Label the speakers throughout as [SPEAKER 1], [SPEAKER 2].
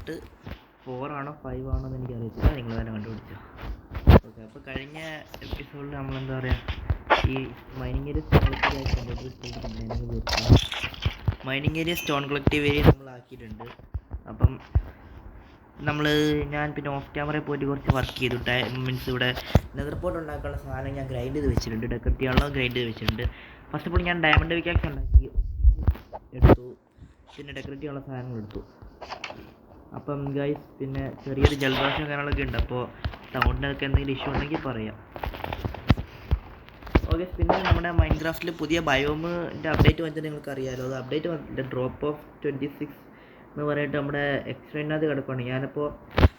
[SPEAKER 1] Part 4 ആണോ 5 ആണോ എന്ന് എനിക്കറിയത്തില്ല, നിങ്ങൾ തന്നെ കണ്ടുപിടിച്ചോ. ഓക്കെ, അപ്പോൾ കഴിഞ്ഞ എപ്പിസോഡിൽ നമ്മളെന്താ പറയുക, ഈ mining area stone collective area നമ്മളാക്കിയിട്ടുണ്ട്. അപ്പം ഞാൻ പിന്നെ ഓഫ് ക്യാമറയിൽ പോയിട്ട് കുറച്ച് വർക്ക് ചെയ്തു. മീൻസ് ഇവിടെ നെതർ പോർട്ട് ഉണ്ടാക്കാനുള്ള സാധനം ഞാൻ ഗ്രൈൻഡ് ചെയ്ത് വെച്ചിട്ടുണ്ട്, ഡെക്കറേറ്റ് ചെയ്യാനുള്ള ഗ്രൈൻഡ് ചെയ്ത് വെച്ചിട്ടുണ്ട്. ഫസ്റ്റ് ഓഫ് ഓൾ ഞാൻ ഡയമണ്ട് പിക്കാക്സ് ഉണ്ടാക്കി എടുത്തു, പിന്നെ ഡെക്കറേറ്റ് ചെയ്യാനുള്ള സാധനങ്ങൾ എടുത്തു. അപ്പം ഗൈസ്, പിന്നെ ചെറിയൊരു ജലദോഷം കാര്യങ്ങളൊക്കെ ഉണ്ട്, അപ്പോൾ സൗണ്ടിനൊക്കെ എന്തെങ്കിലും ഇഷ്യൂ ഉണ്ടെങ്കിൽ പറയാം. ഓക്കെ, പിന്നെ നമ്മുടെ മൈൻക്രാഫ്റ്റിൽ പുതിയ ബയോമിൻ്റെ അപ്ഡേറ്റ് വന്നിട്ട് നിങ്ങൾക്ക് അറിയാമല്ലോ. അത് അപ്ഡേറ്റ് വന്നിട്ട് ഡ്രോപ്പ് ഓഫ് 26 എന്ന് പറഞ്ഞിട്ട് നമ്മുടെ എക്സ്ട്രീനകത്ത് കിടക്കുകയാണ്. ഞാനിപ്പോൾ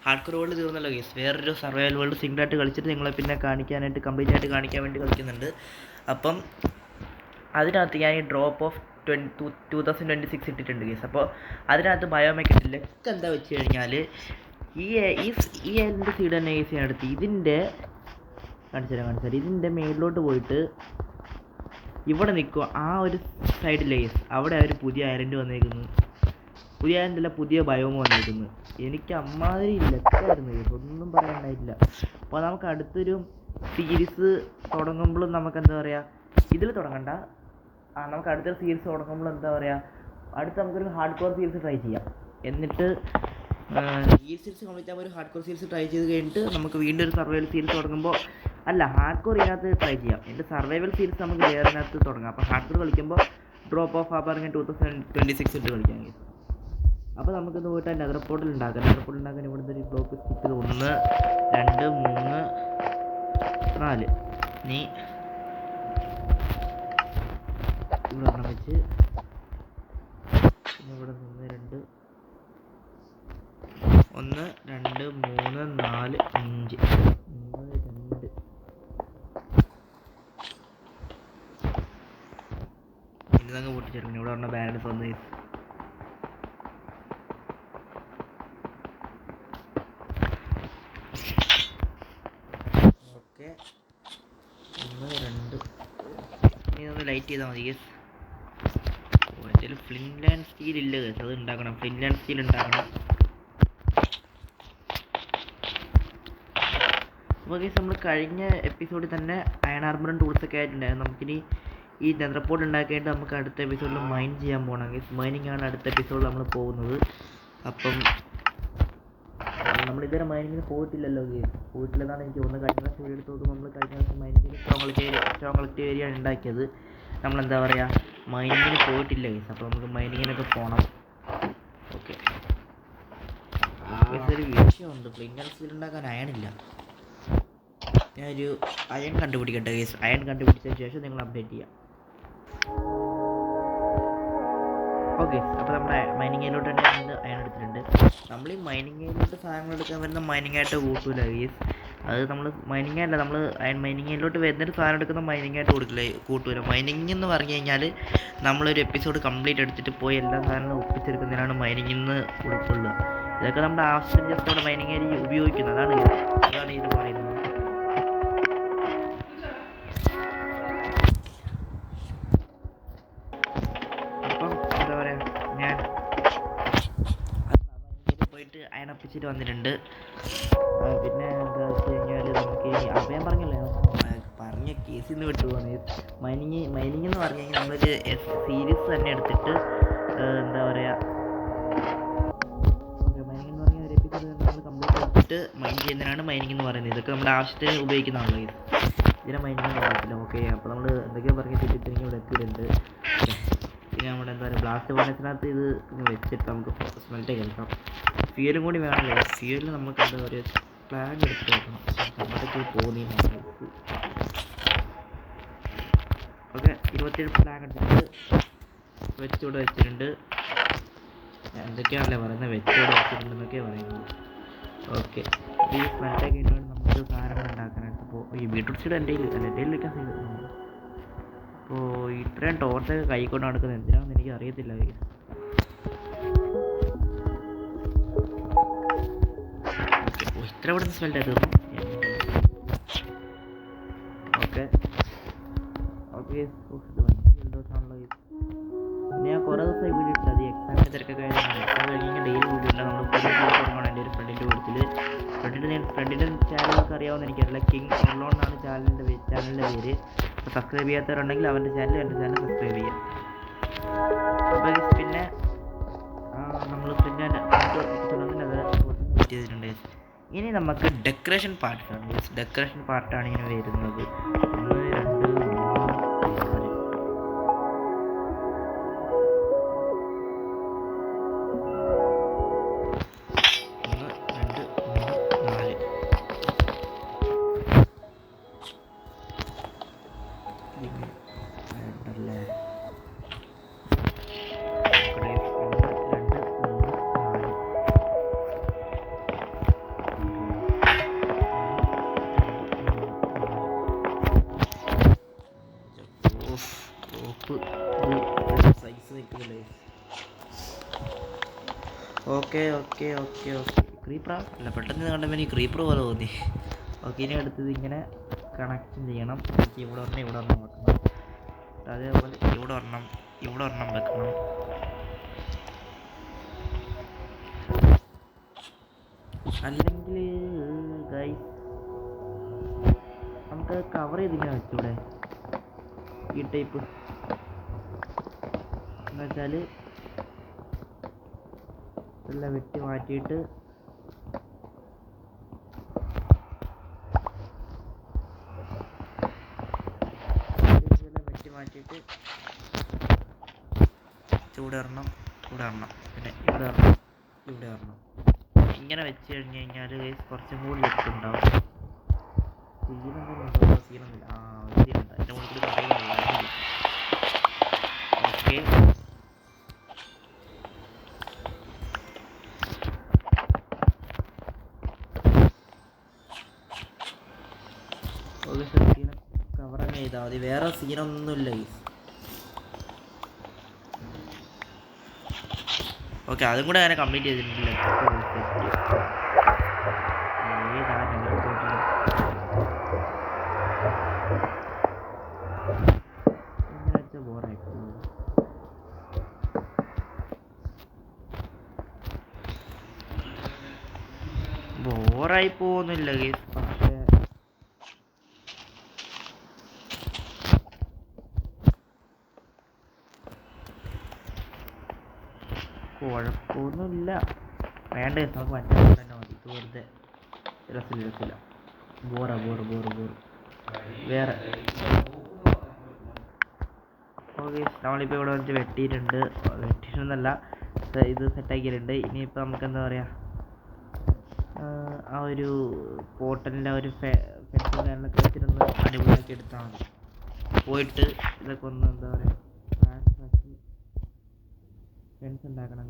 [SPEAKER 1] ഹാർഡ്കോർ വേൾഡ് തീർന്നല്ലോ ഗൈസ്, വേറൊരു സർവൈവൽ വേൾഡ് സിംഗിളായിട്ട് കളിച്ചിട്ട് നിങ്ങളെ പിന്നെ കാണിക്കാനായിട്ട് കംപ്ലീറ്റ് ആയിട്ട് കാണിക്കാൻ വേണ്ടി കളിക്കുന്നുണ്ട്. അപ്പം അതിനകത്ത് ഞാൻ ഈ ഡ്രോപ്പ് ഓഫ് 2026 ഇട്ടിട്ടുണ്ട് ഗൈസ്. അപ്പോൾ അതിനകത്ത് ബയോമെക്ക് ഇട്ടില്ല. ഇതൊക്കെ എന്താ വെച്ച് കഴിഞ്ഞാൽ ഈ എൻ്റെ സീഡ് തന്നെ ഗൈസ് ഞാൻ എടുത്ത് ഇതിൻ്റെ കാണിച്ചാൽ ഇതിൻ്റെ മേളിലോട്ട് പോയിട്ട് ഇവിടെ നിൽക്കുക. ആ ഒരു സൈഡിൽ ഗൈസ് അവിടെ അവർ പുതിയ ഐലൻഡ് വന്നേക്കുന്നു, പുതിയ ഐലൻഡല്ല, പുതിയ ബയോമ് വന്നേക്കുന്നു. എനിക്ക് അമ്മാതിരി ലക്കായിരുന്നു ഗൈസ്, ഒന്നും പറയാണ്ടായിട്ടില്ല. അപ്പോൾ നമുക്ക് അടുത്തൊരു സീരീസ് തുടങ്ങുമ്പോഴും നമുക്ക് എന്താ പറയുക, ഇതിൽ തുടങ്ങണ്ട, നമുക്ക് അടുത്തൊരു സീരീസ് തുടങ്ങുമ്പോൾ എന്താ പറയുക, അടുത്ത് നമുക്കൊരു ഹാർഡ് കോർ സീരീസ് ട്രൈ ചെയ്യാം. എന്നിട്ട് ഈ സീരീസ് കംപ്ലീറ്റ് ആകുമ്പോൾ ഒരു ഹാർഡ് കോർ സീരീസ് ട്രൈ ചെയ്ത് കഴിഞ്ഞിട്ട് നമുക്ക് വീണ്ടും ഒരു സർവൈവൽ സീരീസ് തുടങ്ങുമ്പോൾ, അല്ല ഹാർഡ് കോർ ഇതിനകത്ത് ട്രൈ ചെയ്യാം. എൻ്റെ സർവൈവൽ സീരീസ് നമുക്ക് വേറെനകത്ത് തുടങ്ങാം. അപ്പോൾ ഹാർഡ് കോർ കളിക്കുമ്പോൾ ഡ്രോപ്പ് ഓഫ് ആ പറഞ്ഞ 2026 ഇട്ട് കളിക്കാം. അപ്പോൾ നമുക്കിത് പോയിട്ട് നെതർ പോർട്ടൽ ഉണ്ടാക്കാം. നെതർ പോർട്ടൽ ഉണ്ടാക്കാൻ ഇവിടുന്ന് ഒരു ബ്ലോക്ക് സ്കിപ്പ് ചെയ്ത് 1 2 3 4 നീ ഇവിടെ വെച്ച് ഇവിടെ 1 2 3 4 5 ഇതങ്ങ് പൊട്ടിച്ചെടുക്കണം. ഇവിടെ പറഞ്ഞ ബാലൻസ് വന്ന് ഓക്കെ 1 2 ഇനി ഒന്ന് ലൈറ്റ് ചെയ്താൽ മതി ഗേസ്. എൻ്റെ ഫ്ലിൻലാൻഡ് സ്റ്റീൽ ഇല്ല ഗേസ്, അത് ഉണ്ടാക്കണം, ഫ്ലിൻലാൻഡ് സ്റ്റീൽ ഉണ്ടാക്കണം. അപ്പോൾ ഗേസ്, നമ്മൾ കഴിഞ്ഞ എപ്പിസോഡിൽ തന്നെ അയൺ ആർമറും ടൂൾസൊക്കെ ആയിട്ടുണ്ടായിരുന്നു. നമുക്കിനി ഈ നെതർ പോർട്ട് ഉണ്ടാക്കിയിട്ട് നമുക്ക് അടുത്ത എപ്പിസോഡിൽ മൈൻ ചെയ്യാൻ പോകണം ഗേസ്. മൈനിങ് ആണ് അടുത്ത എപ്പിസോഡിൽ നമ്മൾ പോകുന്നത്. അപ്പം നമ്മളിതുവരെ മൈനിങ്ങിന് പോയിട്ടില്ലല്ലോ ഗേസ്, പോയിട്ടില്ലെന്നാണ് എനിക്ക് തോന്നുന്നത്. കഴിഞ്ഞ പ്രാവശ്യം വീഡിയോ എടുത്ത് നോക്കുമ്പോൾ നമ്മൾ കഴിഞ്ഞ പ്രാവശ്യം മൈനിങ്ങിന് സ്റ്റോൺ കളക്റ്റീവ് ഏരിയ ഉണ്ടാക്കിയത്. നമ്മളെന്താ പറയുക, മൈനിങ്ങിന് പോയിട്ടില്ല ഗേസ്. അപ്പോൾ നമുക്ക് മൈനിങ്ങിനൊക്കെ പോകണം. ഓക്കെ, ഒരു വിഷയമുണ്ട്, ഫ്ലിൻലാൻഡ് സ്റ്റീൽ ഉണ്ടാക്കാൻ അയണില്ല. ഞാനൊരു അയൺ കണ്ടുപിടിക്കട്ടെ ഗേസ്. അയൺ കണ്ടുപിടിച്ചതിന് ശേഷം നിങ്ങൾ അപ്ഡേറ്റ് ചെയ്യാം. ഓക്കെ, അപ്പോൾ നമ്മുടെ മൈനിങ് ഏരിയയിലോട്ട് തന്നെ അയൺ എടുത്തിട്ടുണ്ട്. നമ്മൾ ഈ മൈനിങ് ഏരിയയിലോട്ട് സാധനങ്ങൾ എടുക്കാൻ വരുന്ന മൈനിങ് ആയിട്ട് കൂട്ടൂല ഗേസ്. അത് നമ്മൾ മൈനിങ് അല്ല, നമ്മൾ മൈനിങ് ഏരിയയിലോട്ട് വരുന്നൊരു സാധനം എടുക്കുന്ന മൈനിങ് ആയിട്ട് കൂട്ടൂല. മൈനിങ് എന്ന് പറഞ്ഞു കഴിഞ്ഞാൽ നമ്മളൊരു എപ്പിസോഡ് കംപ്ലീറ്റ് എടുത്തിട്ട് പോയി എല്ലാ സാധനങ്ങളും ഒപ്പിച്ചെടുക്കുന്നതിനാണ് മൈനിങ് എന്ന് ഉൾക്കൊള്ളുക. ഇതൊക്കെ നമ്മുടെ ആവശ്യത്തിന് ജസ്റ്റ് മൈനിങ് ഏരിയ ഉപയോഗിക്കുന്നത്, അതാണ് ഇത് പറയുന്നത്. അയണപ്പിച്ചിട്ട് വന്നിട്ടുണ്ട്. പിന്നെ എന്താ വെച്ച് കഴിഞ്ഞാൽ നമുക്ക് അപ്പോൾ ഞാൻ പറഞ്ഞല്ലോ, പറഞ്ഞ കേസിൽ നിന്ന് വിട്ടുപോകുന്നത് മൈനിങ് എന്ന് പറഞ്ഞു കഴിഞ്ഞാൽ നമ്മളൊരു സീരീസ് തന്നെ എടുത്തിട്ട് എന്താ പറയുക, മൈനിങ് എന്ന് പറഞ്ഞാൽ ഒരു എപ്പിസോഡ് നമ്മൾ കംപ്ലീറ്റ് എടുത്തിട്ട് മൈൻ ചെയ്യുന്നതിനാണ് മൈനിങ് എന്ന് പറയുന്നത്. ഇതൊക്കെ നമ്മുടെ ആവശ്യത്തിന് ഉപയോഗിക്കുന്നതാണല്ലോ ഇത്. ഇതിനെ മൈനിങ് എന്ന് പറയത്തില്ല. ഓക്കെ, അപ്പോൾ നമ്മൾ എന്തൊക്കെയോ പറഞ്ഞ് തിരിച്ചിട്ട് ഇവിടെ എത്തിയിട്ടുണ്ട്. പിന്നെ നമ്മുടെ എന്താ പറയുക, ബ്ലാസ്റ്റ് ഫർണസിനകത്ത് ഇത് വെച്ചിട്ട് നമുക്ക് സ്മെൽറ്റ് കേൾക്കാം. ഫ്യൂലും കൂടി വേണമല്ലോ. ഫ്യൂലിൽ നമുക്ക് എന്താ പറയുക, പ്ലാൻ എടുത്ത് വെക്കണം. അങ്ങോട്ടേക്ക് പോകുന്ന ഓക്കെ, 27 പ്ലാൻ എടുത്തിട്ട് വെച്ചോടെ വെച്ചിട്ടുണ്ട്. എന്തൊക്കെയാണല്ലേ പറയുന്നത്, വെച്ചോടെ വെച്ചിട്ടുണ്ടെന്നൊക്കെയാണ് പറയുന്നത്. ഓക്കെ, ഈ സ്മെൽറ്റൊക്കെ ഇട്ടുകൊണ്ട് നമുക്ക് സാധനങ്ങൾ ഉണ്ടാക്കാനായിട്ട്. അപ്പോൾ ഈ ബീട്രൂട്ട് സീഡ് എൻ്റെ കയ്യിൽ വെക്കാൻ ചെയ്തിട്ടുണ്ട്. അപ്പോൾ ഇത്രയും ടോർച്ചൊക്കെ കൈക്കൊണ്ട് നടക്കുന്നത് എന്തിനാണെന്ന് എനിക്ക് അറിയത്തില്ല. ഇത്ര ഇവിടെ നിന്ന് സ്മെൽറ്റ് ആയിട്ട് തീർന്നു. ഓക്കെ ഓക്കെ, ജലദോഷമാണല്ലോ. പിന്നെ ഞാൻ കുറേ ദിവസമായി വീഡിയോ ഇട്ടില്ല, അത് എക്സാമിൻ്റെ തിരക്കൊക്കെ കഴിഞ്ഞാൽ ഡെയിലി വീഡിയോ ഇല്ല. നമ്മൾ അറിയാവുന്ന എനിക്കറിയില്ല. കിങ് ഓർലോൺ എന്നാണ് ചാനലിൻ്റെ പേര്. അപ്പോൾ സബ്സ്ക്രൈബ് ചെയ്യാത്തവരുണ്ടെങ്കിൽ അവൻ്റെ ചാനൽ എൻ്റെ ചാനൽ സബ്സ്ക്രൈബ് ചെയ്യാം. അപ്പോൾ പിന്നെ നമ്മൾ പിന്നെ വെയിറ്റ് ചെയ്തിട്ടുണ്ട്. ഇനി നമുക്ക് ഡെക്കറേഷൻ പാർട്ടാണ്. ഡെക്കറേഷൻ പാർട്ടാണ് ഇങ്ങനെ വരുന്നത്. 1 2 3 സൈസ് നിൽക്കുന്നില്ലേ? ഓക്കെ ക്രീപ്പറാ അല്ല, പെട്ടെന്ന് കണ്ടപ്പോൾ എനിക്ക് ക്രീപ്പർ പോലെ തോന്നി. ഓക്കെ, ഇനി അടുത്തത് ഇങ്ങനെ കണക്ട് ചെയ്യണം. ഇവിടെ ഒരെണ്ണം വെക്കണം. അതേപോലെ ഇവിടെ ഒരെണ്ണം വെക്കണം. അല്ലെങ്കിൽ ഗൈസ് നമുക്ക് കവർ ചെയ്തിങ്ങനെ വെച്ചൂടെ ഈ ടൈപ്പ്? എന്ന് വെച്ചാൽ എല്ലാം വെട്ടി മാറ്റിയിട്ട് ചൂടേറണം, പിന്നെ ഇവിടെ വരണം. ഇങ്ങനെ വെച്ച് കഴിഞ്ഞ് കഴിഞ്ഞാൽ കുറച്ചും കൂടി വെക്കുണ്ടാവും. സീനൊന്നുമില്ല. സീനുണ്ട്. അതിൻ്റെ മുകളിൽ കൂടി ഓക്കെ. സീനെ കവർ തന്നെ ചെയ്താൽ മതി. വേറെ സീനൊന്നുമില്ല. ഓക്കെ, അതും കൂടെ അങ്ങനെ കംപ്ലീറ്റ് ചെയ്തിട്ടുണ്ടല്ലോ. ബോറായി പോകുന്നില്ല ഗൈസ്. പക്ഷേ കുഴപ്പമൊന്നുമില്ല. വേണ്ട, നമുക്ക് മറ്റേ തന്നെ മതി. ഇത് വെറുതെ രസമില്ല. ബോറ് വേറെ. ഓക്കെ, നമ്മളിപ്പോൾ ഇവിടെ വെച്ച് വെട്ടിയിട്ടുണ്ടെന്നല്ല, ഇത് സെറ്റാക്കിയിട്ടുണ്ട്. ഇനിയിപ്പോൾ നമുക്ക് എന്താ പറയുക, ആ ഒരു പോർട്ടലിൻ്റെ ഒരു ഫെൻസും കാര്യങ്ങളൊക്കെ വെച്ചിട്ടൊന്ന് അടിപൊളിയാക്കി എടുത്താൽ മതി. പോയിട്ട് ഇതൊക്കെ ഒന്ന് എന്താ പറയുക ഫെൻസ് ഉണ്ടാക്കണം.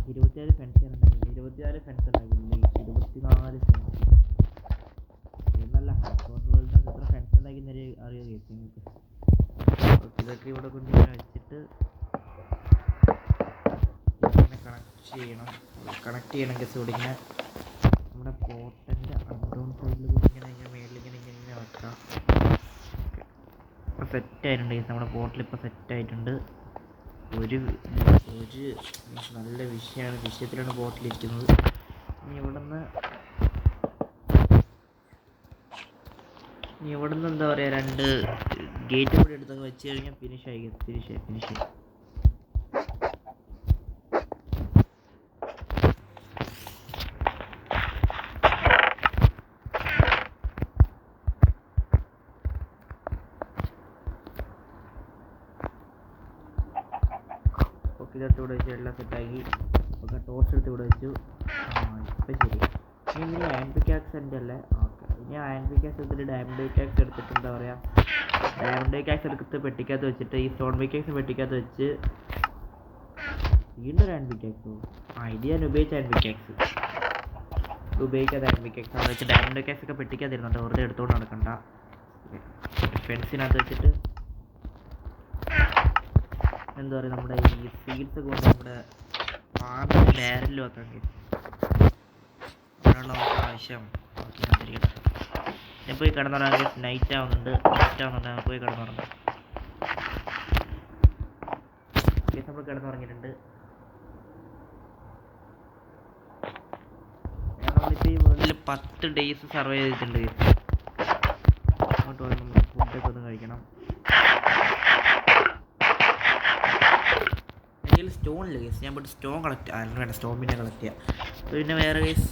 [SPEAKER 1] 24 ഫെൻസ് ഉണ്ടാക്കില്ല, 24 ഫെൻസ് ഉണ്ടാക്കില്ല, 24 ഫെൻസ് എന്നല്ല. വേൾഡിനകത്ത് എത്ര ഫെൻസ് ഉണ്ടാക്കുന്നൊരു അറിയാം നിങ്ങൾക്ക്. ഇതൊക്കെ ഇവിടെ കൊണ്ടിങ്ങനെ വെച്ചിട്ട് ഇങ്ങനെ കണക്ട് ചെയ്യണം ഗസ്. ഇവിടെ ഇങ്ങനെ നമ്മുടെ പോർട്ടലിൻ്റെ അപ്ഡൗൺ സൈഡിൽ കൂടി ഇങ്ങനെ മേളിലിങ്ങനെ വെക്കാം. ഇപ്പോൾ സെറ്റായിട്ടുണ്ട് ഗസ്. നമ്മുടെ പോർട്ടൽ ഇപ്പോൾ സെറ്റായിട്ടുണ്ട്. ഒരു നല്ല വിഷയത്തിലാണ് പോർട്ടലിരിക്കുന്നത്. ഇനി ഇവിടുന്ന് എന്താ പറയുക, 2 ഗേറ്റ് കൂടി എടുത്തങ്ങ് വെച്ച് കഴിഞ്ഞാൽ ഫിനിഷായി. ഇതൊക്കെ ഇവിടെ വെച്ച് എല്ലാം സെറ്റാക്കി. ഓക്കെ, ടോർച്ച് എടുത്ത് ഇവിടെ വെച്ചു. ഇപ്പം ശരി. ഇനി അയൺ പിക്കാക്സ് എൻ്റെ അല്ലേ? ഓക്കെ, ഇനി അയൺ പിക്കാക്സ് എടുത്തിട്ട് ഡയമണ്ട് പിക്കാക്സ് എടുത്തിട്ട് എന്താ പറയുക, ഡയമണ്ട് പിക്കാക്സ് എടുത്ത് പെട്ടിക്കകത്ത് വെച്ചിട്ട് ഈ സ്റ്റോൺ പിക്കാക്സ് പെട്ടിക്കകത്ത് വെച്ച് വീണ്ടും അയൺ പിക്കാക്സോ? ഇത് ഞാൻ ഉപയോഗിച്ച അയൺ പിക്കാക്സ്, ഉപയോഗിക്കാതെ അയൺ പിക്കാക്സ് അവിടെ വെച്ച് ഡയമണ്ട് പിക്കാക്സ് ഒക്കെ പെട്ടിക്കാതിരുന്നുണ്ട്. വെറുതെ എടുത്തുകൊണ്ട് നടക്കണ്ട. ഫെൻസിനകത്ത് വെച്ചിട്ട് എന്താ പറയുക, നമ്മുടെ ഈ സീഡ്സ് കൊണ്ട് നമ്മുടെ പാമ്പിന് ബാരലിൽ വെക്കാൻ അതിനുള്ള നമുക്ക് ആവശ്യം. ഞാൻ പോയി കിടന്നുറങ്ങാൻ. നൈറ്റ് ആവുന്നുണ്ട്. പോയി കിടന്നുറങ്ങാം. കേസ് നമ്മൾ കിടന്നുറങ്ങിയിട്ടുണ്ട്. നമ്മളിപ്പോൾ ഈ വേൾഡിൽ 10 days സർവൈവ് ചെയ്തിട്ടുണ്ട്. അങ്ങോട്ട് പോയി നമ്മൾ ഫുഡൊക്കെ ഒന്ന് കഴിക്കണം. എൻ്റെ സ്റ്റോണില്ല കേസ്, ഞാൻ പോയിട്ട് സ്റ്റോൺ കളക്ട് വേണ്ട, സ്റ്റോൺ പിന്നെ കളക്ട് ചെയ്യാം. പിന്നെ വേറെ കേസ്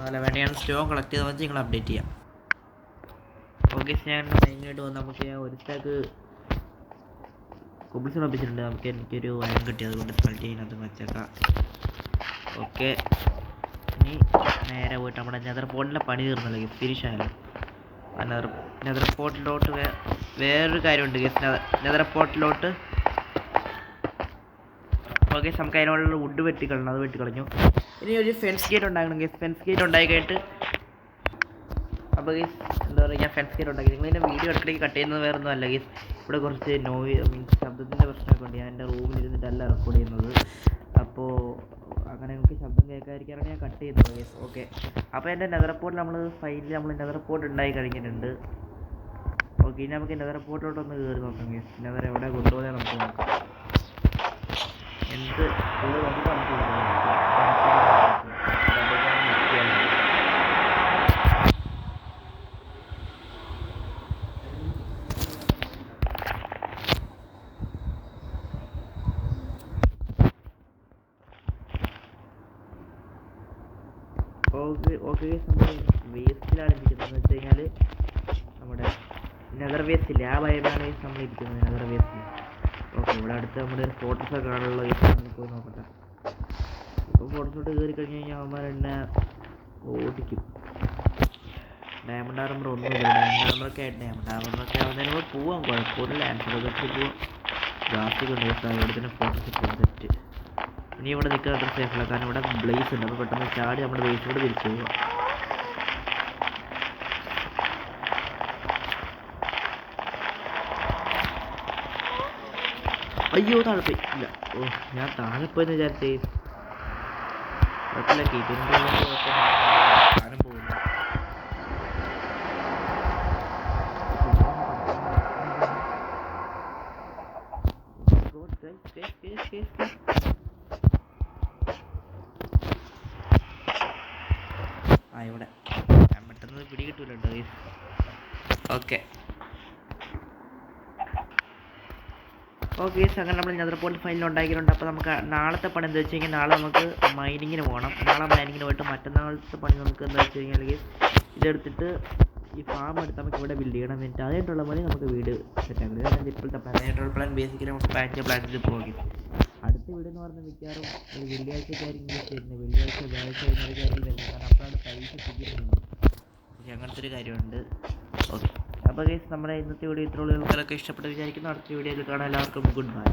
[SPEAKER 1] അല്ല വേണ്ട, ഞാൻ സ്റ്റോൺ കളക്ട് ചെയ്താൽ വെച്ച് നിങ്ങൾ അപ്ഡേറ്റ് ചെയ്യാം. ഓക്കെ, ഞാൻ മെയിനായിട്ട് വന്ന് നമുക്ക് ഞാൻ ഒരു സ്റ്റാക്ക് കുബിൾസ് ഉറപ്പിച്ചിട്ടുണ്ട്. എനിക്കൊരു വയം കിട്ടി, അതുകൊണ്ട് സ്മെൽറ്റ് ചെയ്യുന്നത് വെച്ചേക്കാം. ഓക്കെ, ഇനി നേരെ പോയിട്ട് നമ്മുടെ നെതർ പോർട്ടിലെ പണി തീർന്നല്ലോ ഗേസ്, ഫിനിഷ് ആയല്ലോ. നെതർ പോർട്ടിലോട്ട് വേറൊരു കാര്യമുണ്ട് ഗേസ്. നെതർ പോർട്ടിലോട്ട് ഓക്കെ, നമുക്ക് അതിനുള്ള വുഡ് വെട്ടിക്കളഞ്ഞു, അത് വെട്ടിക്കളഞ്ഞു. ഇനി ഒരു ഫെൻസ് ഗേറ്റ് ഉണ്ടാക്കണം ഗേസ്. ഫെൻസ് ഗേറ്റ് ഉണ്ടായി കഴിഞ്ഞിട്ട് അപ്പോൾ ഗേസ് എന്താ പറയുക, ഞാൻ ഫെൻസ് ഗേറ്റ് ഉണ്ടാക്കി. നിങ്ങളിതിൻ്റെ വീഡിയോ ഇടയ്ക്കിടയ്ക്ക് കട്ട് ചെയ്യുന്നത് വേറെ ഒന്നും അല്ല ഗേസ്. ഇവിടെ കുറച്ച് മീൻസ് ശബ്ദത്തിൻ്റെ പ്രശ്നമൊക്കെ ഉണ്ട്. ഞാൻ എൻ്റെ റൂമിലിരുന്നിട്ടല്ല റെക്കോർഡ് ചെയ്യുന്നത്. അപ്പോൾ അങ്ങനെ എനിക്ക് ശബ്ദം കേൾക്കാതിരിക്കാനാണ് ഞാൻ കട്ട് ചെയ്യുന്നത് ഗേസ്. ഓക്കെ, അപ്പോൾ എൻ്റെ നെതർ പോർട്ടിൽ നമ്മൾ ഫൈനലി നമ്മൾ നെതർ പോർട്ട് ഉണ്ടായി കഴിഞ്ഞിട്ടുണ്ട്. ഓക്കെ, ഇനി നമുക്ക് നെതർ പോർട്ടിലോട്ടൊന്ന് കയറി നോക്കാം ഗേസ്. നെതർ എവിടെ കൊണ്ടുപോകാൻ നമുക്ക് നോക്കാം. എന്ത് ഓക്കെ നമ്മൾ വേസ്റ്റിലാണ് ഇരിക്കുന്നത്. വെച്ച് കഴിഞ്ഞാൽ നമ്മുടെ നെതർ വേസ്റ്റില്ലേ, ആ ഭയമാണ് നമ്മൾ ഇരിക്കുന്നത്, നെതർ വേസ്റ്റിൽ. ഓക്കെ, ഇവിടെ അടുത്ത് നമ്മുടെ ഒരു ഫോട്ടോസൊക്കെ കാണുള്ള പോയി നോക്കട്ടെ. ഇപ്പോൾ ഫോട്ടോസോട്ട് കയറി കഴിഞ്ഞ് കഴിഞ്ഞാൽ അവന്മാർ എന്നെ ഓടിക്കും. ഡയമണ്ട് ആർമർ ഒന്നുമില്ല, ഡയമണ്ട് ആർമറൊക്കെ ആയിട്ട് ഡയമണ്ട് ആർമറൊക്കെ ആവുന്നതിന് മുമ്പ് പോവാം, കുഴപ്പമില്ല. ആൻസറൊക്കെ പോവാം. ഗ്രാഫിക് ഉണ്ട്, ഇവിടെ തന്നെ ഫോട്ടോസ് സെറ്റ്. ഇനി ഇവിടെ നിൽക്കാൻ അത്ര സേഫല്ല, കാരണം ഇവിടെ ബ്ലേസ് ഉണ്ട്. അപ്പോൾ പെട്ടെന്ന് ചാടി നമ്മുടെ ബേസിലോട് തിരിച്ചു പോവാം. അയ്യോ, താഴെ പോയി. ഇല്ല, ഓ ഞാൻ താഴെ പോയെന്ന് വിചാരിച്ചേ. കുഴപ്പമില്ല, കീറ്റിൻ്റെ സാധനം പോകുന്നു. ഇവിടെ ഞാൻ പെട്ടെന്ന് പിടി കിട്ടൂലുണ്ടോ. ഓക്കെ ഓക്കെ, അങ്ങനെ നമ്മൾ നെതർ പോർട്ട് ഫൈനൽ ഉണ്ടാക്കിയിട്ടുണ്ട്. അപ്പോൾ നമുക്ക് നാളത്തെ പണി എന്താ വെച്ച് കഴിഞ്ഞാൽ, നാളെ നമുക്ക് മൈനിങ്ങിന് പോകണം. നാളെ മൈനിങ്ങിന് പോയിട്ട് മറ്റന്നാളത്തെ പണി നമുക്ക് എന്താ വെച്ച് കഴിഞ്ഞാൽ ഇതെടുത്തിട്ട് ഈ ഫാം എടുത്ത് നമുക്ക് ഇവിടെ ബിൽഡ് ചെയ്യണം. എന്നിട്ട് അതിനായിട്ടുള്ള പണി നമുക്ക് വീട് സെറ്റാക്കുന്നത്. അതായത് ഇപ്പോഴത്തെ പ്ലാൻ, അതിനായിട്ടുള്ള പ്ലാൻ ബേസിക്കലി നമുക്ക് പ്ലാൻ ചെയ്ത് പോകും. അടുത്ത വീട് എന്ന് പറഞ്ഞാൽ മിക്കവാറും ഒരു വെള്ളിയാഴ്ചക്കായിരിക്കും ചെയ്യുന്നത്. വെള്ളിയാഴ്ച വ്യാഴാഴ്ച കഴിഞ്ഞാൽ വരുന്നത്, കാരണം അപ്പോഴാണ് പൈസ തിരിക്കുന്നത്. ഓക്കെ, അങ്ങനത്തെ ഒരു കാര്യമുണ്ട്. ഓക്കെ, അപ്പോൾ ഗൈസ് നമ്മുടെ ഇന്നത്തെ വീഡിയോ ഇത്രയുള്ള ആൾക്കാരൊക്കെ ഇഷ്ടപ്പെട്ട് വിചാരിക്കുന്നു. അടുത്ത വീഡിയോയിൽ കാണാൻ എല്ലാവർക്കും ഗുഡ് ബൈ.